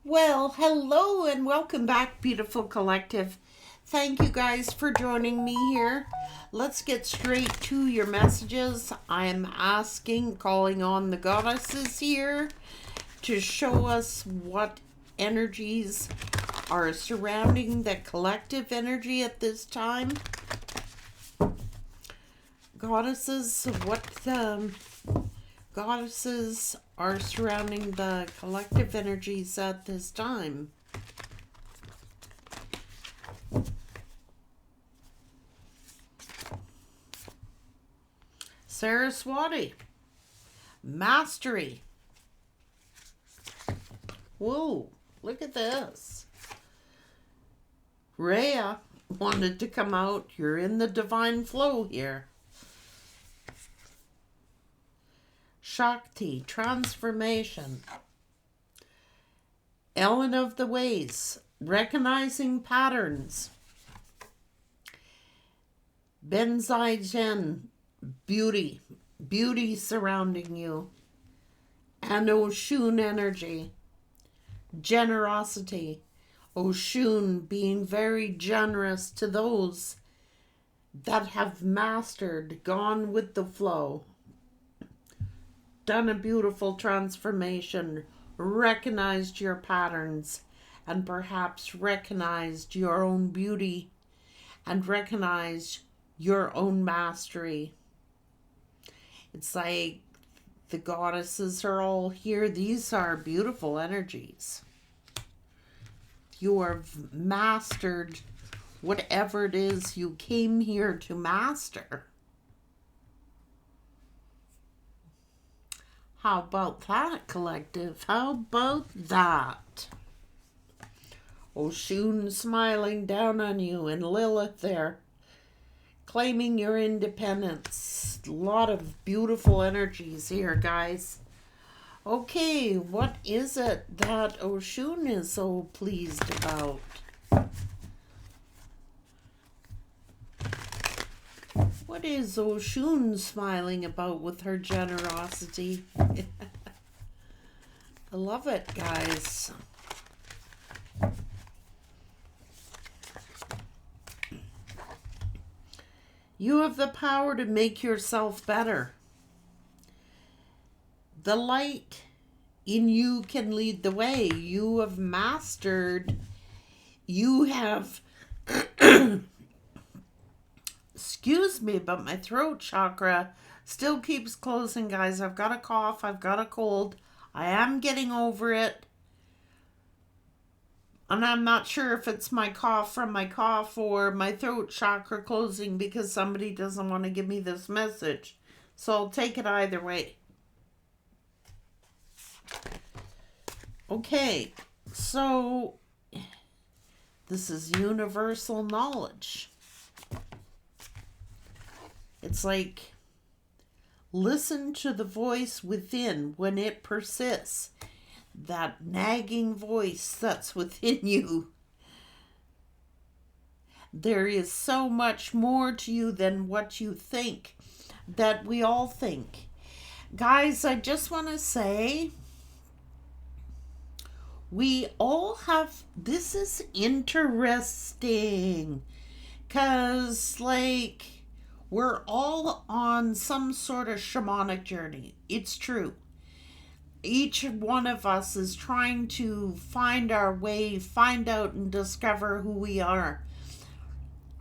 Well, hello and welcome back, beautiful collective. Thank you guys for joining me here. Let's get straight to your messages. I am calling on the goddesses here to show us what energies are surrounding the collective energy at this time. Goddesses, goddesses are surrounding the collective energies at this time. Saraswati, mastery. Whoa, look at this. Rhea wanted to come out. You're in the divine flow here. Shakti, transformation. Ellen of the Ways, recognizing patterns. Benzai Jen, beauty surrounding you. And Oshun energy, generosity. Oshun being very generous to those that have mastered, gone with the flow, done a beautiful transformation, recognized your patterns, and perhaps recognized your own beauty and recognized your own mastery. It's like the goddesses are all here. These are beautiful energies. You have mastered whatever it is you came here to master. How about that, collective? How about that? Oshun smiling down on you and Lilith there, claiming your independence. A lot of beautiful energies here, guys. Okay, what is it that Oshun is so pleased about? What is Oshun smiling about with her generosity? I love it, guys. You have the power to make yourself better. The light in you can lead the way. You have mastered. You have... Excuse me, but my throat chakra still keeps closing, guys. I've got a cough. I've got a cold. I am getting over it. And I'm not sure if it's my cough from my cough or my throat chakra closing because somebody doesn't want to give me this message. So I'll take it either way. Okay, so this is universal knowledge. It's like, listen to the voice within when it persists. That nagging voice that's within you. There is so much more to you than what you think, that we all think. Guys, I just want to say, we all have, this is interesting, because like, we're all on some sort of shamanic journey. It's true. Each one of us is trying to find our way, find out and discover who we are.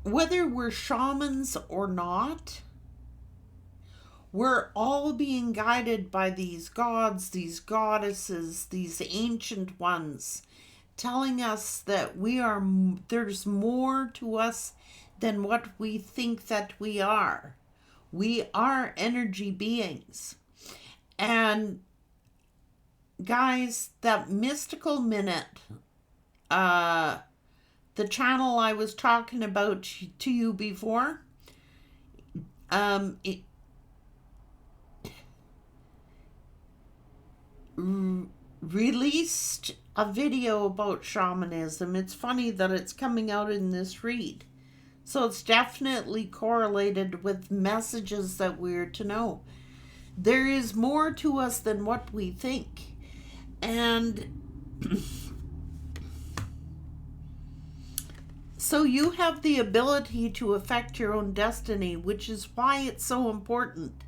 Whether we're shamans or not, we're all being guided by these gods, these goddesses, these ancient ones, telling us that there's more to us than what we think that we are. We are energy beings. And guys, that mystical minute, the channel I was talking about to you before, it released a video about shamanism. It's funny that it's coming out in this read. So it's definitely correlated with messages that we're to know. There is more to us than what we think. And So you have the ability to affect your own destiny, which is why it's so important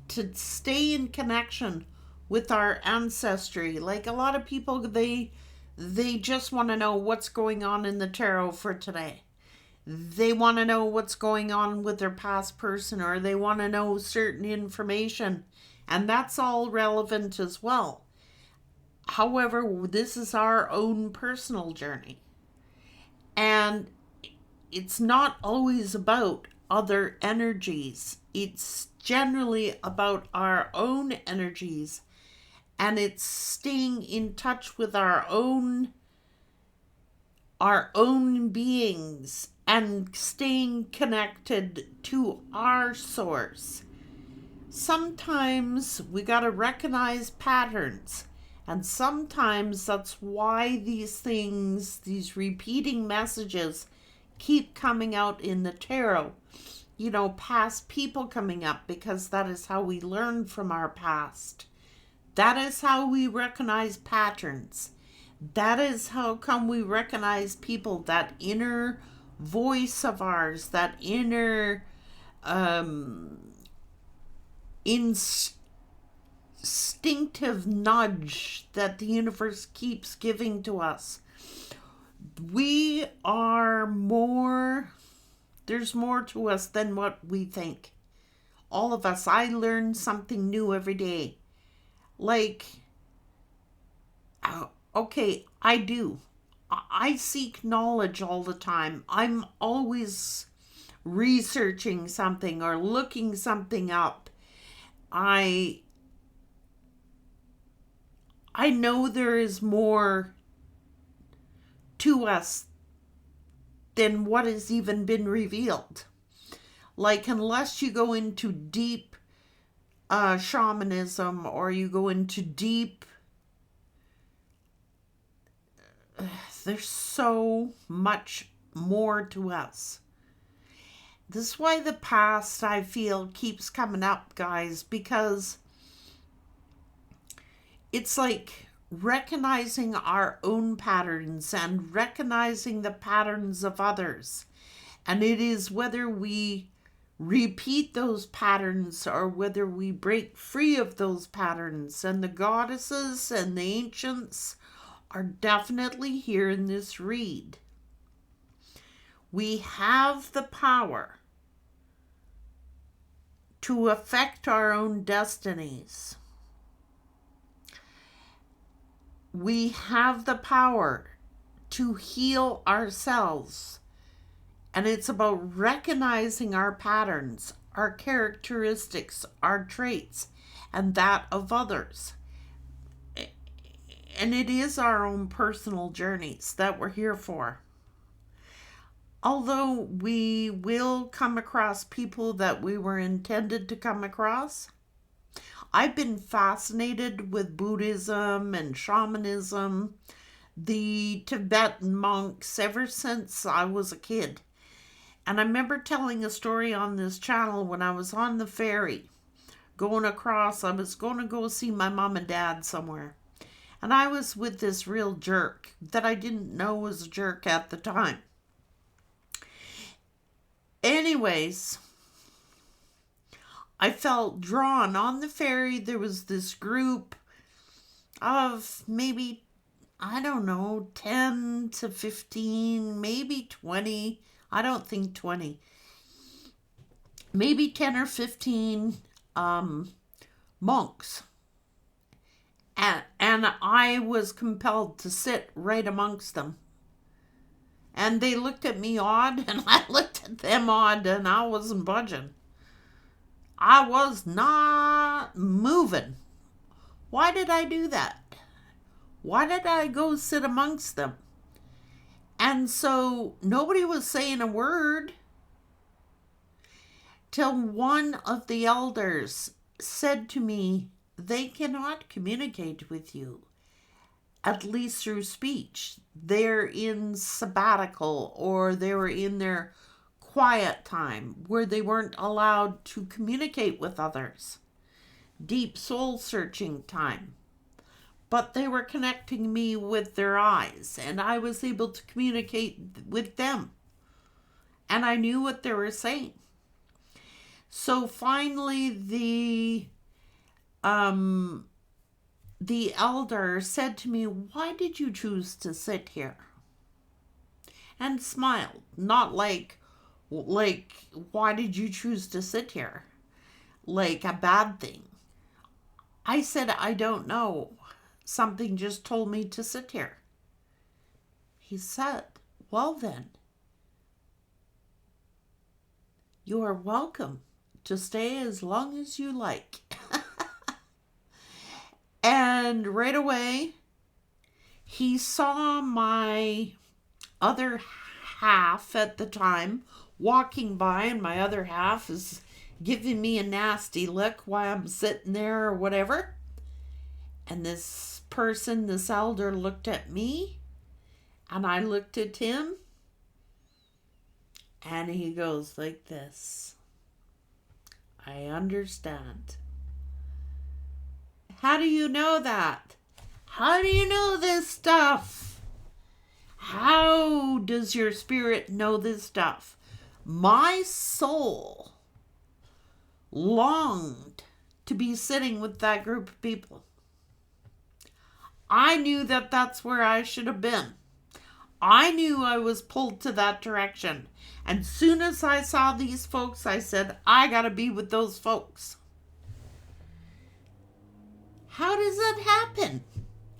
to stay in connection with our ancestry. Like a lot of people, they just want to know what's going on in the tarot for today. They want to know what's going on with their past person, or they want to know certain information, and that's all relevant as well. However, this is our own personal journey, and it's not always about other energies. It's generally about our own energies, and it's staying in touch with our own beings and staying connected to our source. Sometimes we got to recognize patterns, and sometimes that's why these things, these repeating messages, keep coming out in the tarot. You know, past people coming up, because that is how we learn from our past. That is how we recognize patterns. That is how come we recognize people, that inner voice of ours, that inner instinctive nudge that the universe keeps giving to us. We are more, there's more to us than what we think. All of us, I learn something new every day. Like, okay, I do. I seek knowledge all the time. I'm always researching something or looking something up. I know there is more to us than what has even been revealed. Like, unless you go into deep shamanism, or you go into deep, there's so much more to us. This is why the past, I feel, keeps coming up, guys, because it's like recognizing our own patterns and recognizing the patterns of others. And it is whether we repeat those patterns or whether we break free of those patterns. And the goddesses and the ancients are definitely here in this read. We have the power to affect our own destinies. We have the power to heal ourselves. And it's about recognizing our patterns, our characteristics, our traits, and that of others. And it is our own personal journeys that we're here for. Although we will come across people that we were intended to come across, I've been fascinated with Buddhism and shamanism, the Tibetan monks, ever since I was a kid. And I remember telling a story on this channel when I was on the ferry going across. I was going to go see my mom and dad somewhere. And I was with this real jerk that I didn't know was a jerk at the time. Anyways, I felt drawn on the ferry. There was this group of maybe, I don't know, 10 to 15, maybe 20. I don't think 20. Maybe 10 or 15 monks. And I was compelled to sit right amongst them. And they looked at me odd, and I looked at them odd, and I wasn't budging. I was not moving. Why did I do that? Why did I go sit amongst them? And so nobody was saying a word till one of the elders said to me, they cannot communicate with you, at least through speech. They're in sabbatical, or they were in their quiet time where they weren't allowed to communicate with others. Deep soul searching time. But they were connecting me with their eyes, and I was able to communicate with them. and I knew what they were saying. So finally the elder said to me, "Why did you choose to sit here?" And smiled, not like, why did you choose to sit here? Like a bad thing. I said, "I don't know. Something just told me to sit here." He said, "Well then, you are welcome to stay as long as you like." And right away, he saw my other half at the time walking by, and my other half is giving me a nasty look while I'm sitting there or whatever. And this person, this elder, looked at me, and I looked at him, and he goes like this, "I understand." How do you know that? How do you know this stuff? How does your spirit know this stuff? My soul longed to be sitting with that group of people. I knew that that's where I should have been. I knew I was pulled to that direction. And soon as I saw these folks, I said, I gotta be with those folks. How does that happen?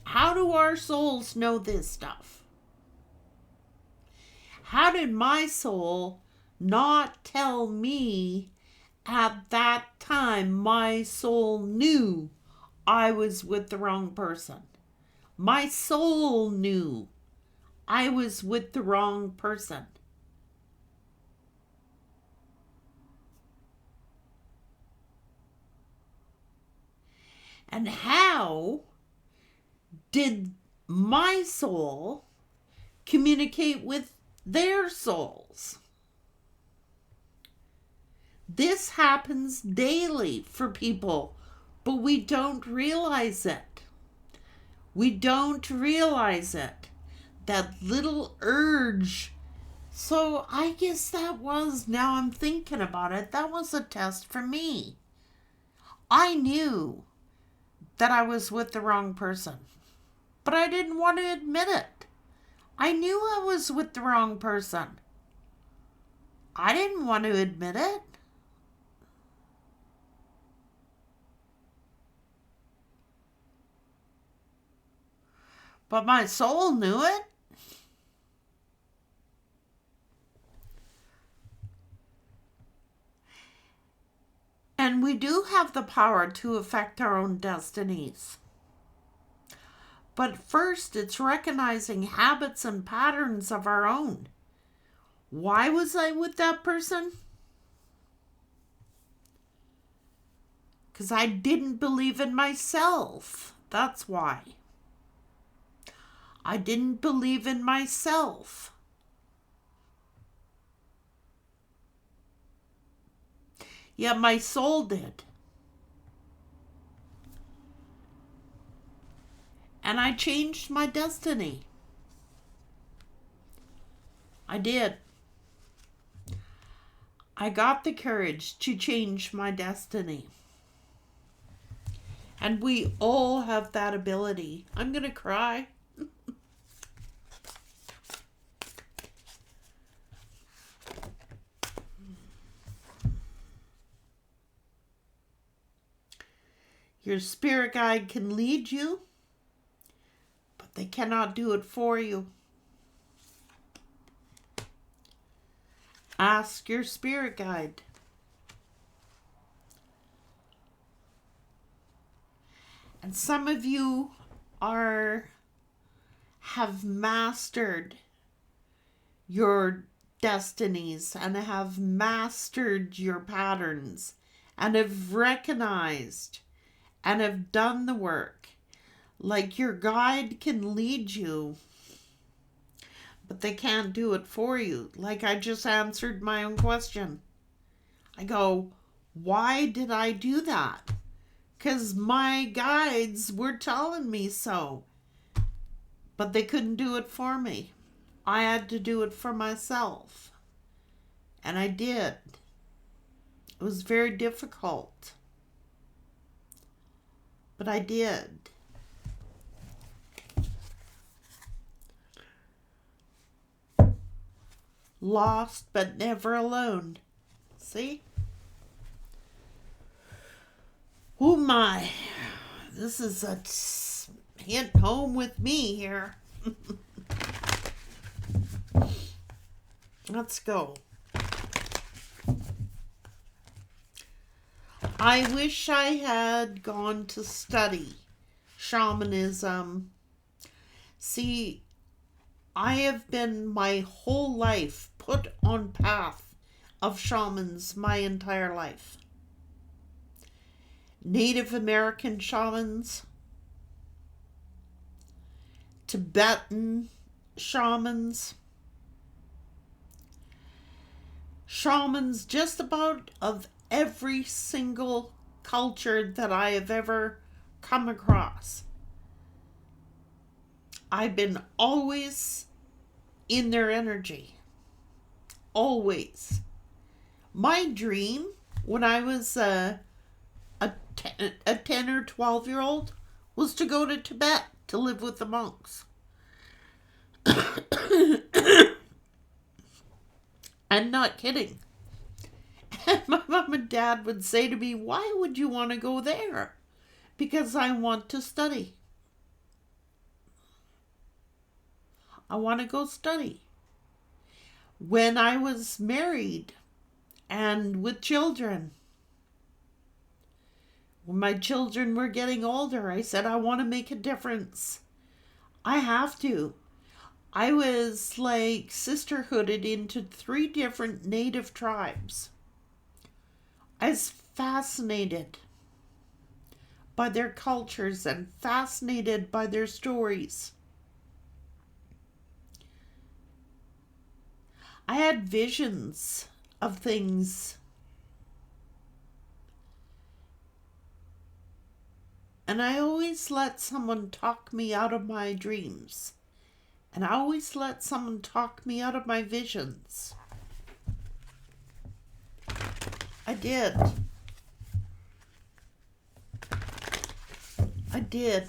How do our souls know this stuff? How did my soul not tell me at that time? My soul knew I was with the wrong person. My soul knew I was with the wrong person. And how did my soul communicate with their souls? This happens daily for people, but we don't realize it. We don't realize it. That little urge. So I guess that was, now I'm thinking about it, that was a test for me. I knew that I was with the wrong person, but I didn't want to admit it. I knew I was with the wrong person. I didn't want to admit it. But my soul knew it. And we do have the power to affect our own destinies. But first, it's recognizing habits and patterns of our own. Why was I with that person? Because I didn't believe in myself. That's why. I didn't believe in myself. Yet my soul did. And I changed my destiny. I did. I got the courage to change my destiny. And we all have that ability. I'm going to cry. Your spirit guide can lead you, but they cannot do it for you. Ask your spirit guide. And some of you have mastered your destinies and have mastered your patterns and have recognized and have done the work. Like your guide can lead you, but they can't do it for you. Like I just answered my own question. I go, why did I do that? Because my guides were telling me so. But they couldn't do it for me. I had to do it for myself. And I did. It was very difficult. But I did. Lost but never alone. See? Oh my. This is a hint home with me here. Let's go. I wish I had gone to study shamanism. See, I have been my whole life put on path of shamans my entire life. Native American shamans, Tibetan shamans, shamans just about of every single culture that I have ever come across. I've been always in their energy. Always. My dream when I was a 10 or 12-year-old was to go to Tibet to live with the monks. I'm not kidding. And my mom and dad would say to me, "Why would you want to go there?" Because I want to study. I want to go study. When I was married and with children, when my children were getting older, I said, I want to make a difference. I have to. I was like sisterhooded into 3 different native tribes. I was fascinated by their cultures and fascinated by their stories. I had visions of things. And I always let someone talk me out of my dreams. And I always let someone talk me out of my visions. I did. I did.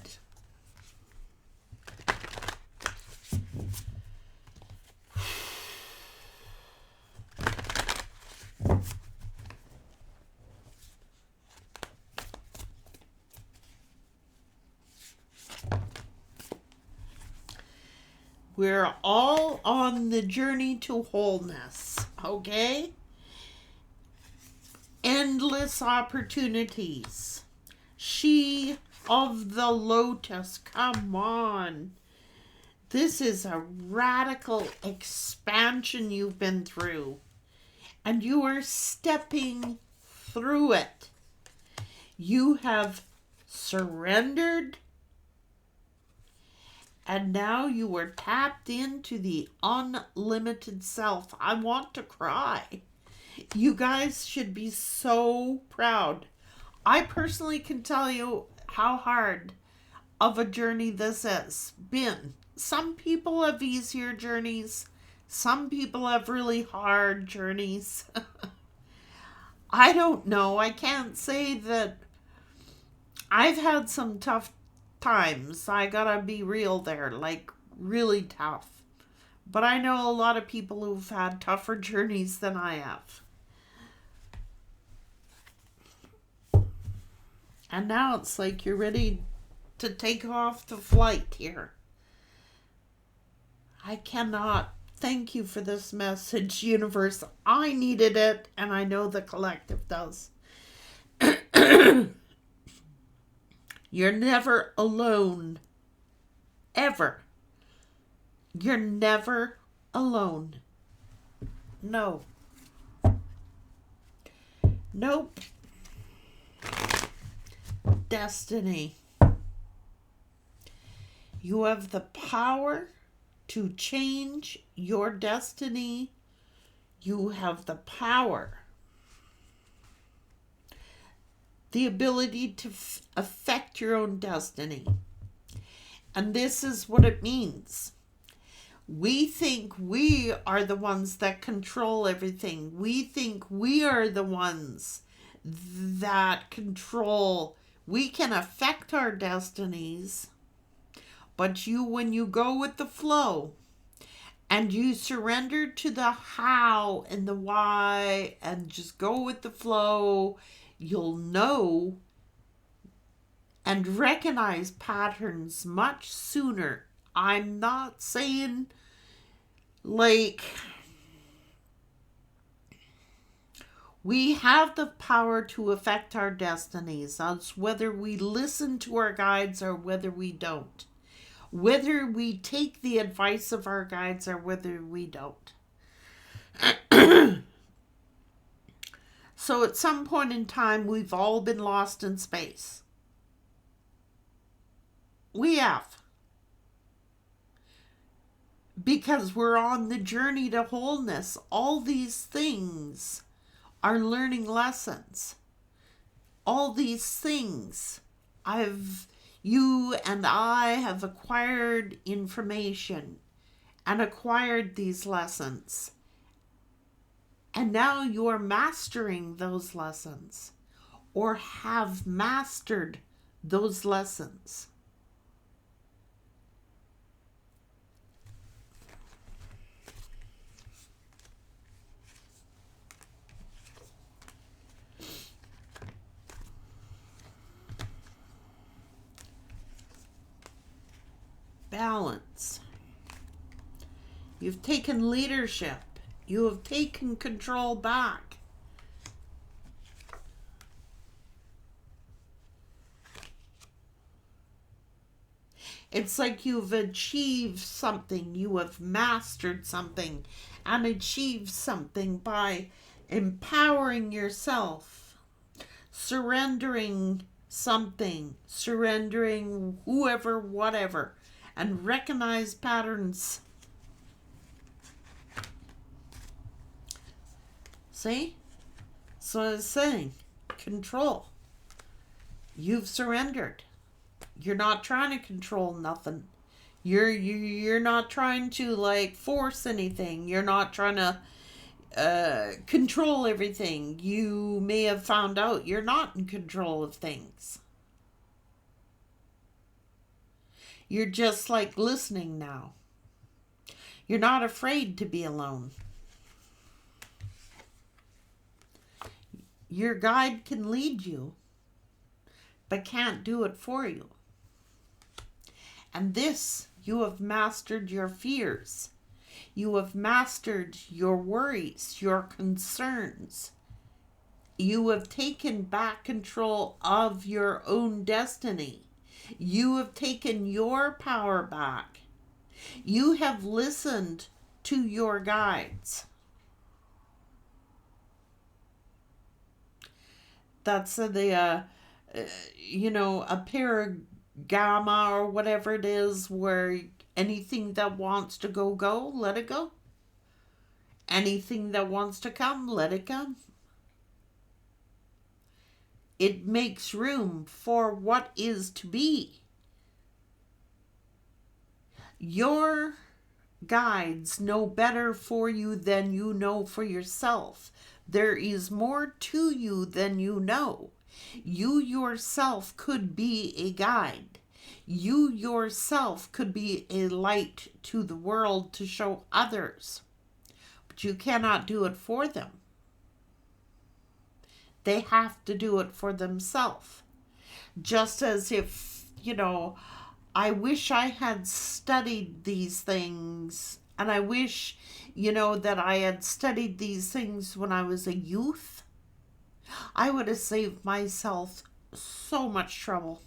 We're all on the journey to wholeness, okay? Endless opportunities. She of the lotus, come on. This is a radical expansion you've been through, and you are stepping through it. You have surrendered, and now you are tapped into the unlimited self. I want to cry. You guys should be so proud. I personally can tell you how hard of a journey this has been. Some people have easier journeys. Some people have really hard journeys. I don't know. I can't say that I've had some tough times. I gotta be real there, like really tough. But I know a lot of people who've had tougher journeys than I have. And now it's like you're ready to take off the flight here. I cannot thank you for this message, universe. I needed it, and I know the collective does. You're never alone. Ever. You're never alone. No. Nope. Destiny. You have the power to change your destiny. You have the power, the ability to affect your own destiny. And this is what it means. We think we are the ones that control everything. We think we are the ones that control. We can affect our destinies, but when you go with the flow and you surrender to the how and the why and just go with the flow, you'll know and recognize patterns much sooner. I'm not saying like we have the power to affect our destinies. That's whether we listen to our guides or whether we don't. Whether we take the advice of our guides or whether we don't. So at some point in time, we've all been lost in space. We have. Because we're on the journey to wholeness. All these things are learning lessons. All these things you and I have acquired information and acquired these lessons. And now you're mastering those lessons or have mastered those lessons. Balance. You've taken leadership. You have taken control back. It's like you've achieved something. You have mastered something and achieved something by empowering yourself, surrendering something, surrendering whoever, whatever, and recognize patterns. See? So I was saying, control. You've surrendered. You're not trying to control nothing. You're not trying to like force anything. You're not trying to control everything. You may have found out you're not in control of things. You're just like listening now. You're not afraid to be alone. Your guide can lead you, but can't do it for you. And this, you have mastered your fears. You have mastered your worries, your concerns. You have taken back control of your own destiny. You have taken your power back. You have listened to your guides. That's a paragama or whatever it is, where anything that wants to go, let it go. Anything that wants to come, let it come. It makes room for what is to be. Your guides know better for you than you know for yourself. There is more to you than you know. You yourself could be a guide. You yourself could be a light to the world to show others. But you cannot do it for them. They have to do it for themselves. Just as if, I wish I had studied these things, and I wish, that I had studied these things when I was a youth. I would have saved myself so much trouble.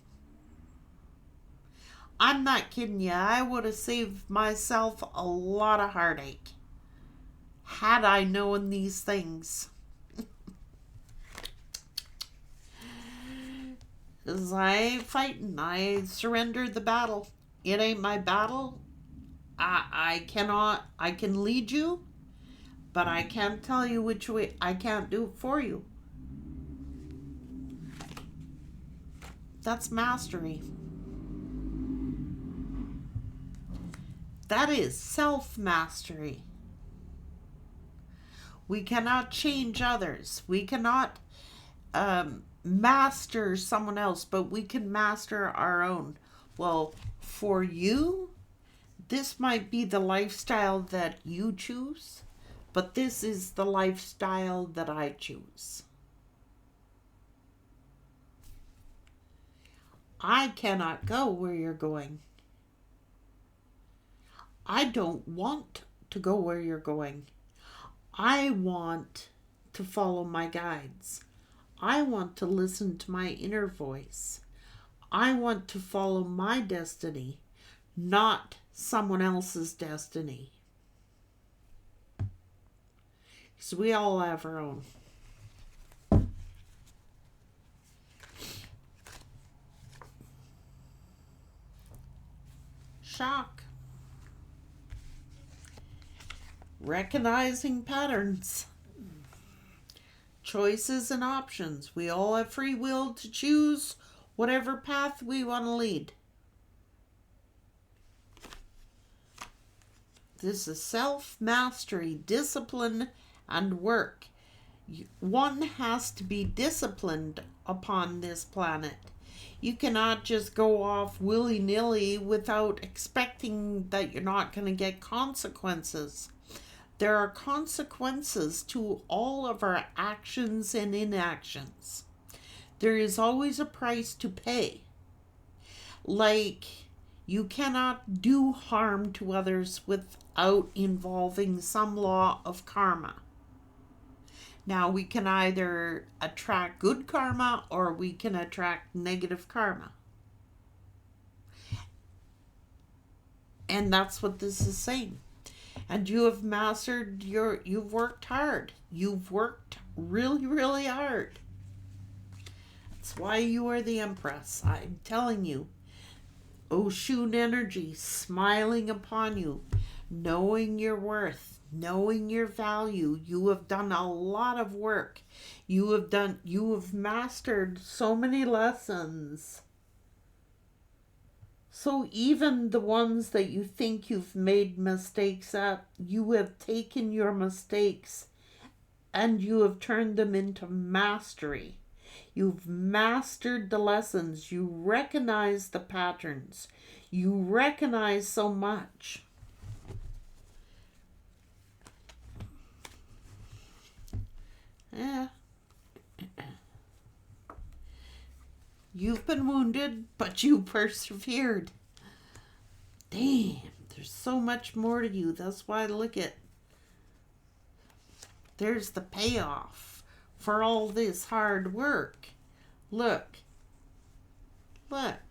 I'm not kidding you. I would have saved myself a lot of heartache had I known these things. Because I ain't fighting. I surrendered the battle. It ain't my battle. I can lead you, but I can't tell you which way. I can't do it for you. That's mastery. That is self-mastery. We cannot change others. We cannot master someone else, but we can master our own. Well, for you, this might be the lifestyle that you choose, but this is the lifestyle that I choose. I cannot go where you're going. I don't want to go where you're going. I want to follow my guides. I want to listen to my inner voice. I want to follow my destiny, not someone else's destiny. Because we all have our own. Shock. Recognizing patterns. Choices and options. We all have free will to choose whatever path we want to lead. This is self-mastery, discipline, and work. One has to be disciplined upon this planet. You cannot just go off willy-nilly without expecting that you're not going to get consequences. There are consequences to all of our actions and inactions. There is always a price to pay. Like, you cannot do harm to others without involving some law of karma. Now, we can either attract good karma or we can attract negative karma. And that's what this is saying. And you have mastered you've worked hard. You've worked really, really hard. That's why you are the Empress. I'm telling you. Oshun energy smiling upon you, knowing your worth, knowing your value. You have done a lot of work. You have mastered so many lessons. So even the ones that you think you've made mistakes at, you have taken your mistakes and you have turned them into mastery. You've mastered the lessons. You recognize the patterns. You recognize so much. Yeah. You've been wounded, but you persevered. Damn, there's so much more to you. That's why, look at, there's the payoff for all this hard work. Look. Look.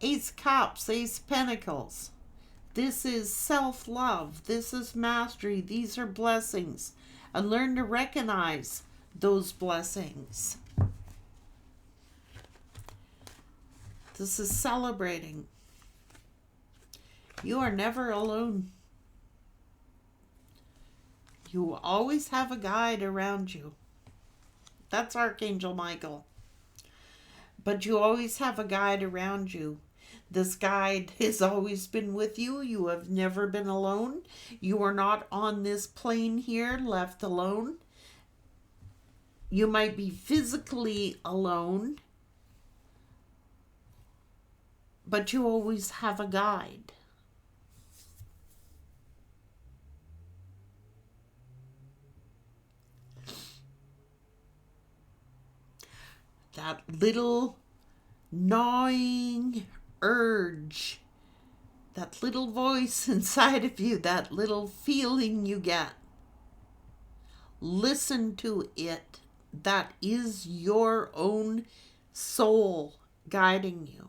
Ace Cups, Ace Pentacles. This is self-love. This is mastery. These are blessings. And learn to recognize those blessings. This is celebrating. You are never alone. You always have a guide around you. That's Archangel Michael. But you always have a guide around you. This guide has always been with you. You have never been alone. You are not on this plane here left alone. You might be physically alone, but you always have a guide. That little gnawing urge, that little voice inside of you, that little feeling you get. Listen to it. That is your own soul guiding you.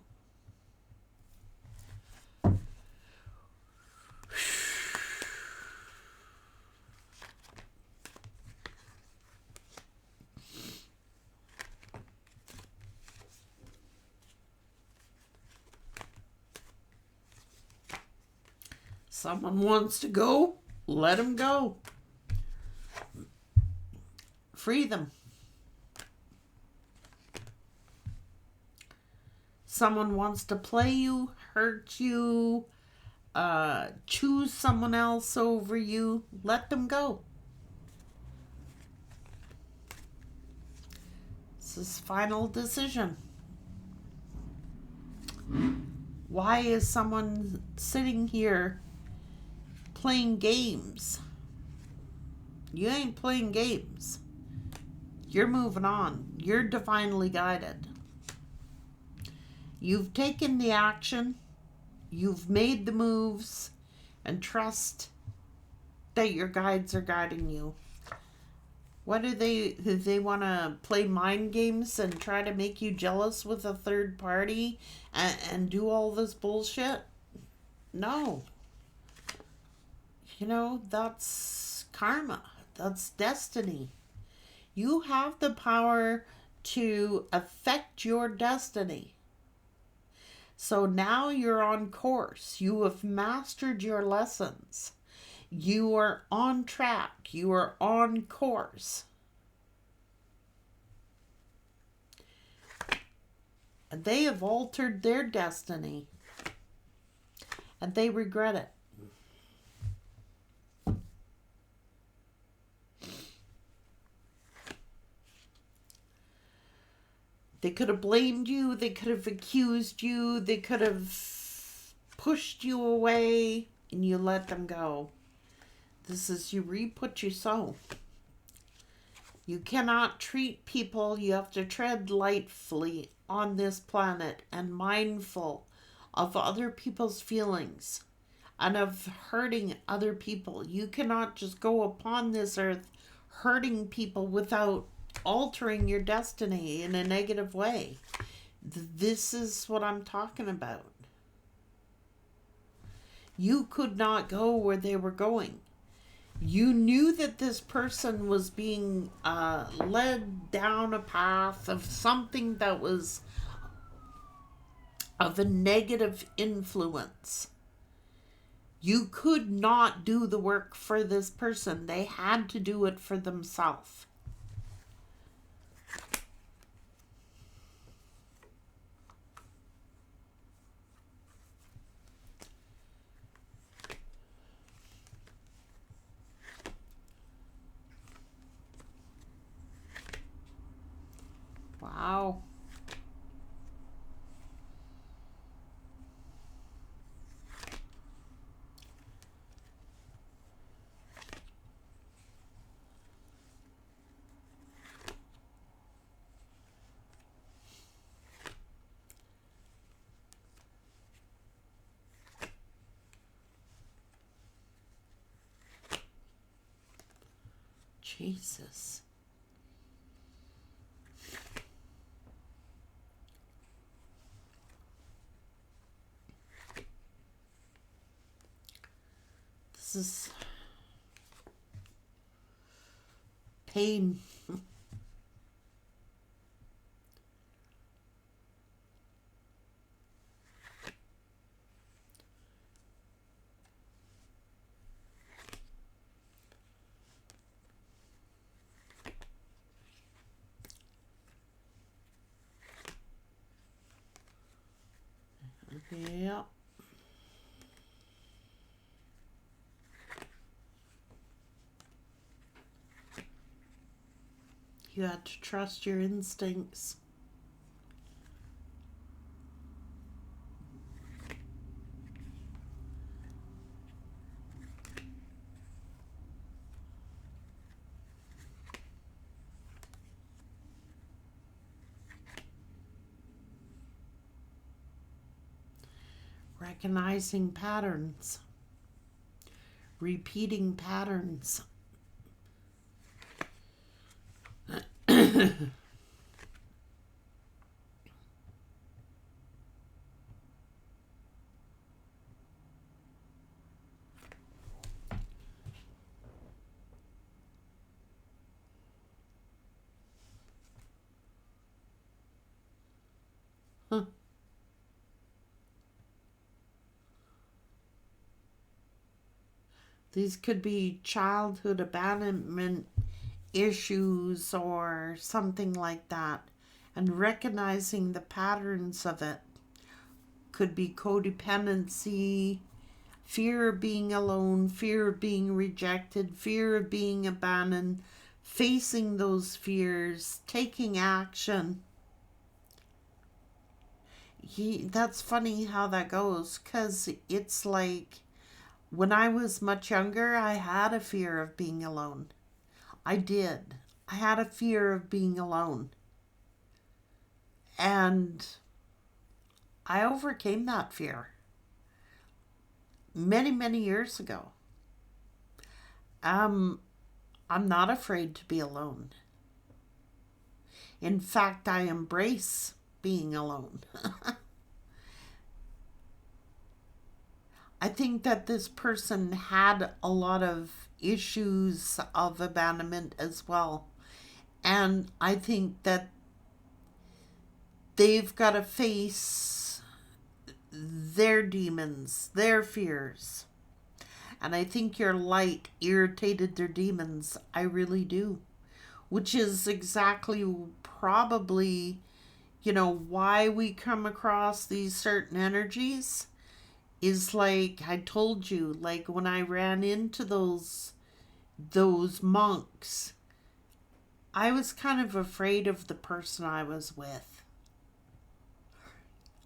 Someone wants to go, let them go. Free them. Someone wants to play you, hurt you, choose someone else over you, let them go. This is final decision. Why is someone sitting here playing games? You ain't playing games. You're moving on. You're divinely guided. You've taken the action. You've made the moves. And trust that your guides are guiding you. What do they want to play mind games and try to make you jealous with a third party and do all this bullshit? No. You know, that's karma. That's destiny. You have the power to affect your destiny. So now you're on course. You have mastered your lessons. You are on track. You are on course. And they have altered their destiny. And they regret it. They could have blamed you. They could have accused you. They could have pushed you away. And you let them go. This is you reap what you sow. You cannot treat people. You have to tread lightly on this planet and mindful of other people's feelings and of hurting other people. You cannot just go upon this earth hurting people without altering your destiny in a negative way. This is what I'm talking about. You could not go where they were going. You knew that this person was being led down a path of something that was of a negative influence. You could not do the work for this person. They had to do it for themselves. Wow. Jesus. This is pain. Yeah. You had to trust your instincts. Recognizing patterns. Repeating patterns. Huh. These could be childhood abandonment issues or something like that. And recognizing the patterns of it could be codependency, Fear of being alone, fear of being rejected, fear of being abandoned, facing those fears, taking action. That's funny how that goes, because it's like when I was much younger, I had a fear of being alone. I did. I had a fear of being alone. And I overcame that fear many, many years ago. I'm not afraid to be alone. In fact, I embrace being alone. I think that this person had a lot of issues of abandonment as well. And I think that they've got to face their demons, their fears. And I think your light irritated their demons. I really do. Which is exactly probably, why we come across these certain energies. Is like I told you, like when I ran into those monks, I was kind of afraid of the person I was with.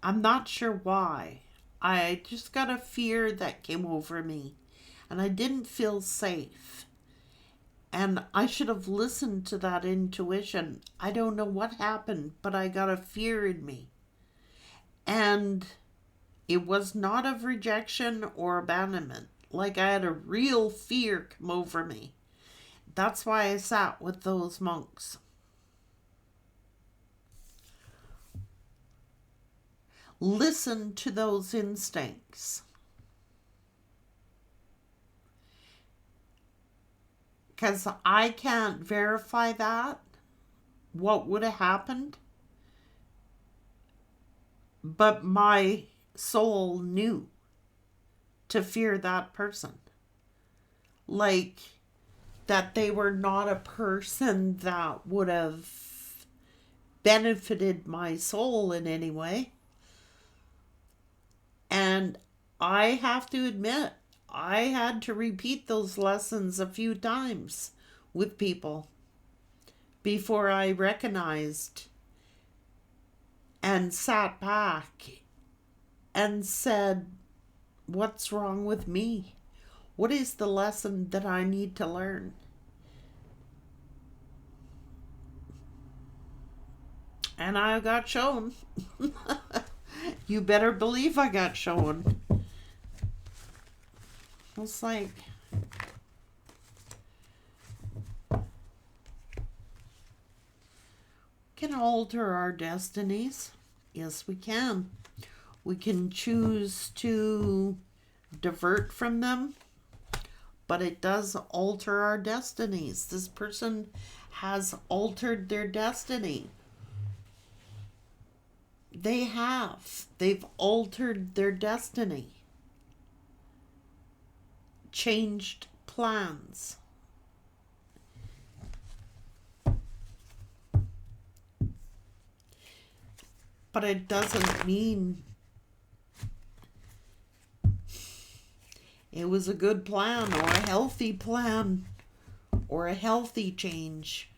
I'm not sure why. I just got a fear that came over me, and I didn't feel safe. And I should have listened to that intuition. I don't know what happened, but I got a fear in me. And it was not of rejection or abandonment. Like I had a real fear come over me. That's why I sat with those monks. Listen to those instincts. Because I can't verify that, what would have happened. But my soul knew to fear that person. Like that they were not a person that would have benefited my soul in any way. And I have to admit, I had to repeat those lessons a few times with people before I recognized and sat back and said, what's wrong with me? What is the lesson that I need to learn? And I got shown. You better believe I got shown. It's like, can alter our destinies. Yes, we can. We can choose to divert from them, but it does alter our destinies. This person has altered their destiny. They have. They've altered their destiny. Changed plans. But it doesn't mean it was a good plan or a healthy plan or a healthy change.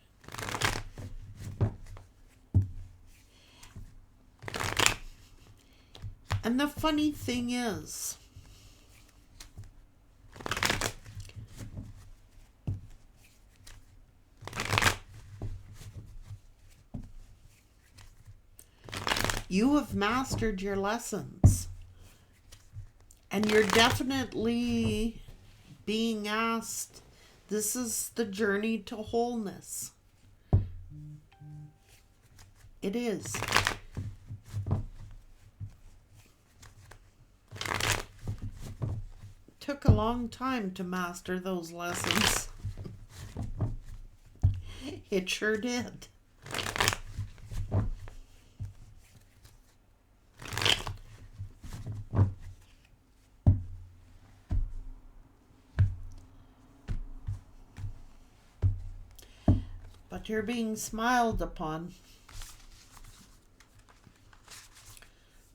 And the funny thing is, you have mastered your lessons. And you're definitely being asked, this is the journey to wholeness. It is. Took a long time to master those lessons. It sure did. But you're bebeing smiled upon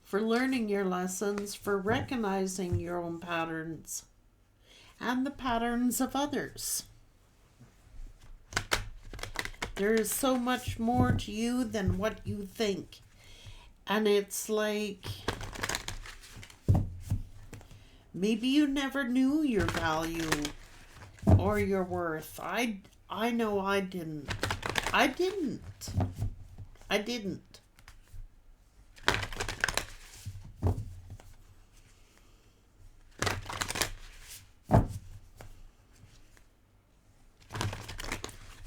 for learning your lessons, for recognizing your own patterns and the patterns of others. There is so much more to you than what you think. And it's like, maybe you never knew your value or your worth. I know I didn't. I didn't.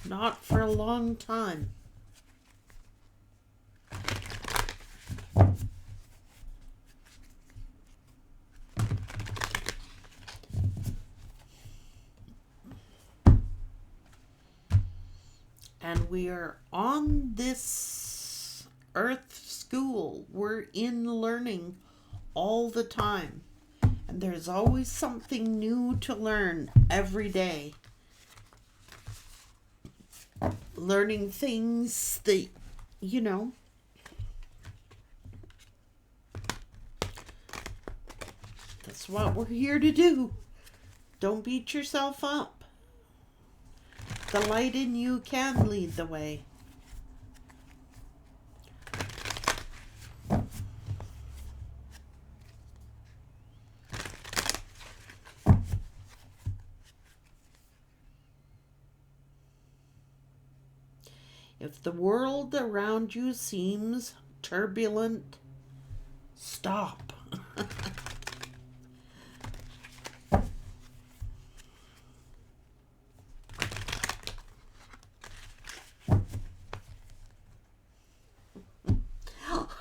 Not for a long time. And we are on this earth school. We're in learning all the time. And there's always something new to learn every day. Learning things that, you know, that's what we're here to do. Don't beat yourself up. The light in you can lead the way. If the world around you seems turbulent, stop.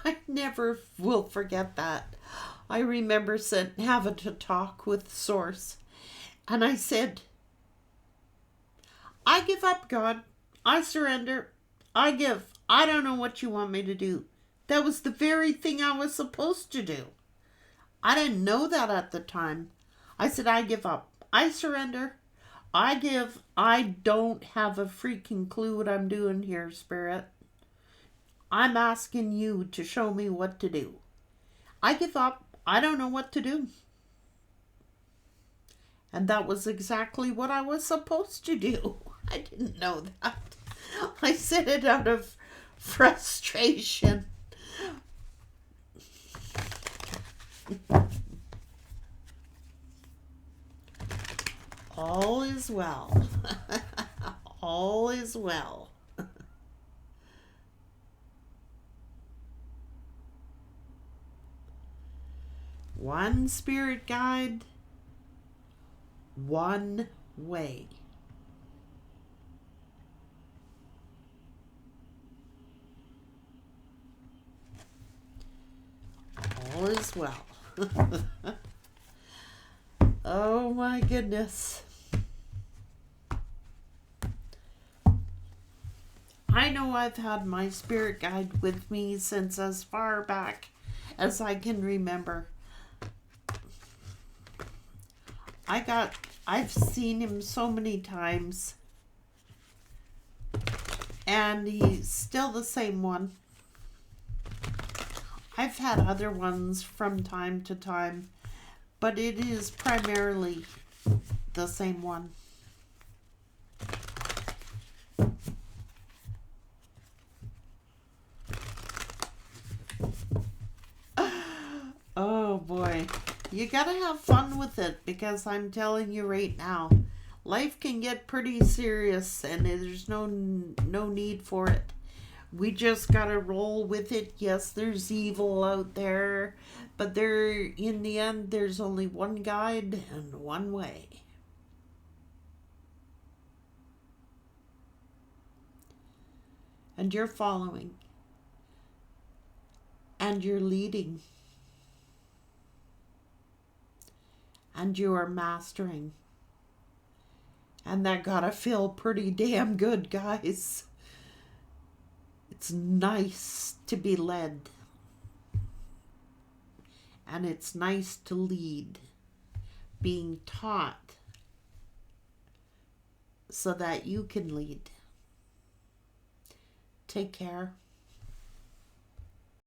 I never will forget that. I remember having to talk with Source, and I said, I give up, God. I surrender. I give. I don't know what you want me to do. That was the very thing I was supposed to do. I didn't know that at the time. I said, I give up. I surrender. I give. I don't have a freaking clue what I'm doing here, Spirit. I'm asking you to show me what to do. I give up. I don't know what to do. And that was exactly what I was supposed to do. I didn't know that. I said it out of frustration. All is well. All is well. One spirit guide, one way. All is well. Oh my goodness. I know I've had my spirit guide with me since as far back as I can remember. I've seen him so many times, and he's still the same one. I've had other ones from time to time, but it is primarily the same one. Oh boy. You gotta have fun with it, because I'm telling you right now, life can get pretty serious and there's no need for it. We just gotta roll with it. Yes, there's evil out there, but in the end, there's only one guide and one way. And you're following. And you're leading. And you are mastering. And that gotta feel pretty damn good, guys. It's nice to be led. And it's nice to lead. Being taught so that you can lead. Take care.